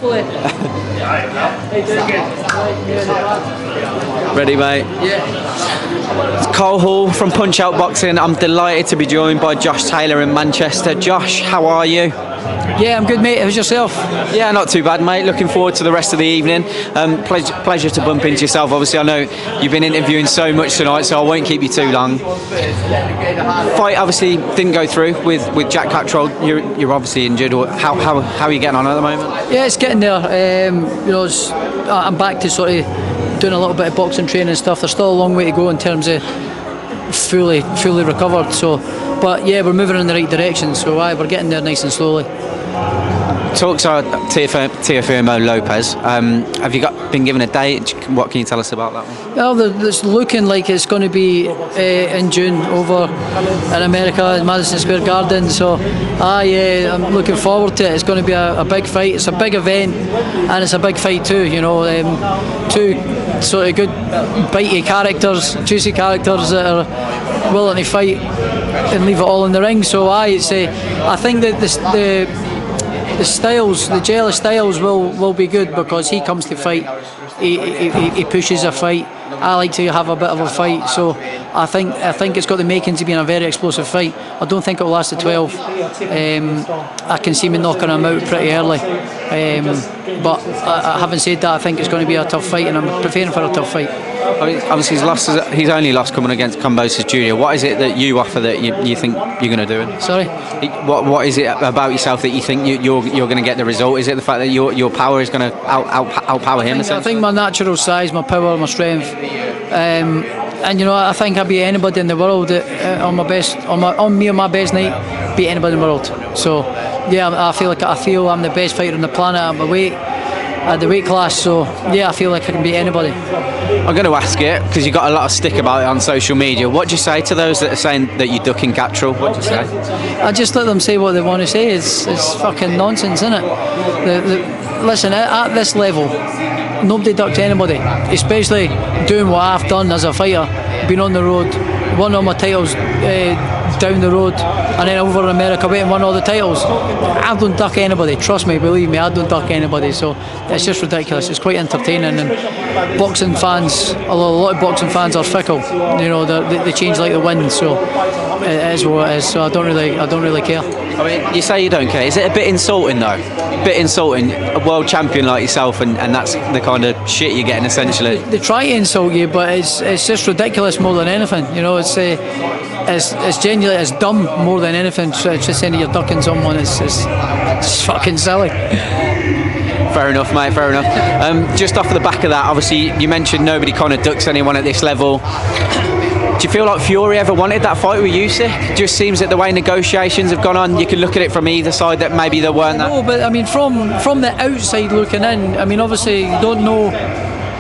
Ready, mate? Yeah. It's Karl Hall from Punchout Boxing. I'm delighted to be joined by Josh Taylor in Manchester. Josh, how are you? Yeah, I'm good, mate. How's yourself? Yeah, not too bad, mate. Looking forward to the rest of the evening. Pleasure to bump into yourself. Obviously, I know you've been interviewing so much tonight, so I won't keep you too long. Fight obviously didn't go through with Jack Catterall. You're obviously injured. How are you getting on at the moment? Yeah, it's getting there. I'm back to sort of doing a little bit of boxing training and stuff. There's still a long way to go in terms of fully recovered. So, but yeah, we're moving in the right direction. So, we're getting there nice and slowly. Talks are Teofimo Lopez. Have you been given a date? What can you tell us about that one? Well, it's looking like it's going to be in June over in America in Madison Square Garden. So, I'm looking forward to it. It's going to be a big fight. It's a big event, and it's a big fight too. You know, two sort of good, bitey characters, juicy characters that are willing to fight and leave it all in the ring. So, I think that the styles, the jealous styles will be good because he comes to fight, he pushes a fight. I like to have a bit of a fight, so I think it's got the makings of being a very explosive fight. I don't think it'll last to 12. I can see me knocking him out pretty early, but having said that, I think it's going to be a tough fight, and I'm preparing for a tough fight. I mean, obviously he's only lost coming against Kambosos Jr. What is it that you offer that you think you're going to do? Sorry? What is it about yourself that you think you're going to get the result? Is it the fact that your power is going to outpower him? I think my natural size, my power, my strength, and you know, I think I'd beat anybody in the world on my best, on my best night, beat anybody in the world. So yeah, I feel I'm the best fighter on the planet at my weight, at the weight class. So yeah, I feel like I can beat anybody. I'm going to ask you, because you got a lot of stick about it on social media. What do you say to those that are saying that you're ducking Catterall? What do you say? I just let them say what they want to say. It's fucking nonsense, isn't it? Listen, at this level, nobody ducks anybody, especially doing what I've done as a fighter, been on the road, won all my titles down the road, and then over in America went and won all the titles. I don't duck anybody, trust me, believe me, I don't duck anybody. So it's just ridiculous. It's quite entertaining, and boxing fans, a lot of boxing fans are fickle. You know, they change like the wind. So it is what it is. So I don't really care. I mean, you say you don't care. Is it a bit insulting though? A bit insulting, a world champion like yourself, and that's the kind of shit you're getting essentially. They try to insult you, but it's just ridiculous more than anything. You know, it's genuinely, it's dumb more than anything. So it's just saying that you're ducking someone. It's fucking silly. Fair enough, mate, fair enough. Just off the back of that, obviously you mentioned nobody kind of ducks anyone at this level. Do you feel like Fury ever wanted that fight with Usyk? Just seems that the way negotiations have gone on, you can look at it from either side that maybe there weren't that. No, but I mean, from the outside looking in, I mean, obviously you don't know.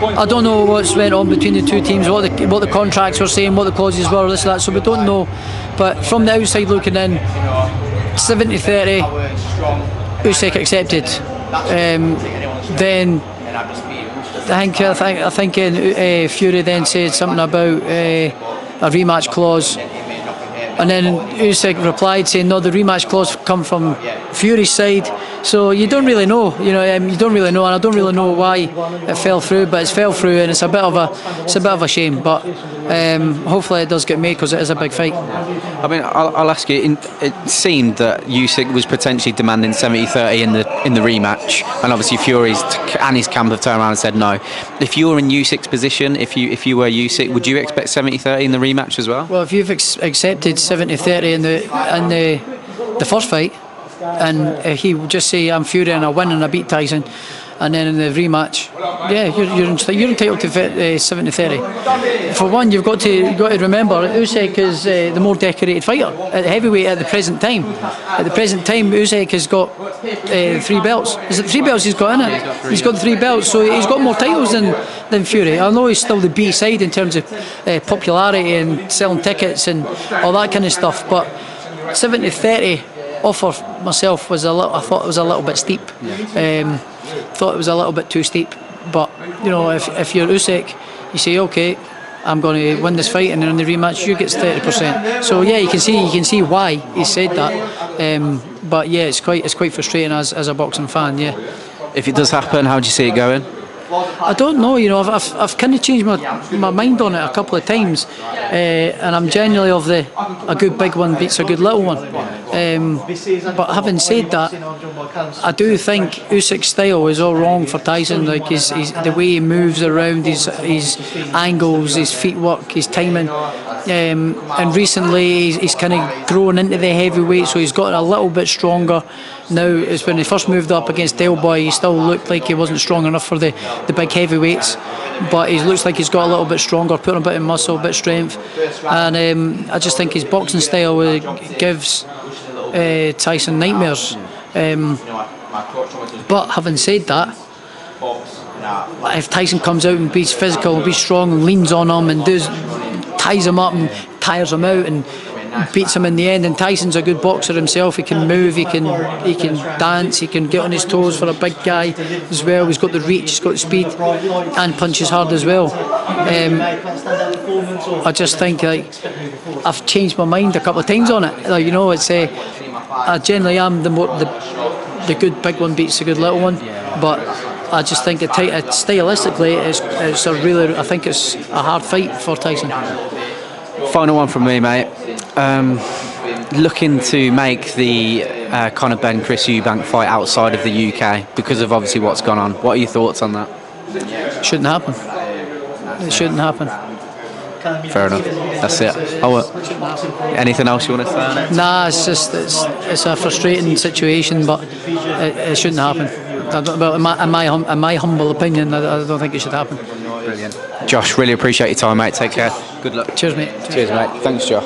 I don't know what's went on between the two teams, what the contracts were saying, what the clauses were, this and that. So we don't know. But from the outside looking in, 70-30, Usyk accepted. Then I think Fury then said something about a rematch clause, and then Usyk replied saying no, the rematch clause come from Fury's side. So you don't really know, you don't really know, and I don't really know why it fell through, but it's fell through, and it's a bit of a shame. But hopefully it does get made because it is a big fight. I mean, I'll ask you. It seemed that Usyk was potentially demanding 70-30 in the rematch, and obviously Fury's and his camp have turned around and said no. If you were in Usyk's position, if you were Usyk, would you expect 70-30 in the rematch as well? Well, if you've accepted 70-30 in the first fight, and he would just say I'm Fury and I win and I beat Tyson, and then in the rematch, yeah, you're entitled to 70-30. For one, you've got to remember Usyk is the more decorated fighter at heavyweight at the present time. At the present time, Usyk has got 3 belts. Is it 3 belts he's got in it? He's got 3 belts, so he's got more titles than Fury. I know he's still the B side in terms of popularity and selling tickets and all that kind of stuff, but 70-30 offer myself I thought it was a little bit steep. Thought it was a little bit too steep. But you know, if you're Usyk, you say okay, I'm going to win this fight, and then in the rematch you get 30%. So yeah, you can see why he said that. But yeah, it's quite frustrating as a boxing fan. Yeah. If it does happen, how do you see it going? I don't know, you know, I've kind of changed my mind on it a couple of times, and I'm generally of a good big one beats a good little one. But having said that, I do think Usyk's style is all wrong for Tyson. Like his the way he moves around, his angles, his feet work, his timing. And recently he's kind of grown into the heavyweight, so he's got a little bit stronger now. It's when he first moved up against Del Boy, he still looked like he wasn't strong enough for the big heavyweights, but he looks like he's got a little bit stronger, putting a bit of muscle, a bit of strength, and I just think his boxing style gives Tyson nightmares. But having said that, if Tyson comes out and be physical and be strong and leans on him and ties him up and tires him out and beats him in the end, and Tyson's a good boxer himself. He can move, he can dance, he can get on his toes for a big guy as well. He's got the reach, he's got the speed, and punches hard as well. I just think, like, I've changed my mind a couple of times on it. Like, you know, it's I generally am the good big one beats the good little one, but I just think stylistically it's a really, I think it's a hard fight for Tyson. Final one from me, mate. Looking to make the Connor Benn Chris Eubank fight outside of the UK because of obviously what's gone on. What are your thoughts on that? Shouldn't happen. It shouldn't happen. Fair enough. That's it. Anything else you want to say? Nah, it's just it's a frustrating situation, but it shouldn't happen. Well, in my humble opinion, I don't think it should happen. Brilliant. Josh, really appreciate your time, mate. Take care. Good luck. Cheers, mate. Cheers, mate. Thanks, Josh.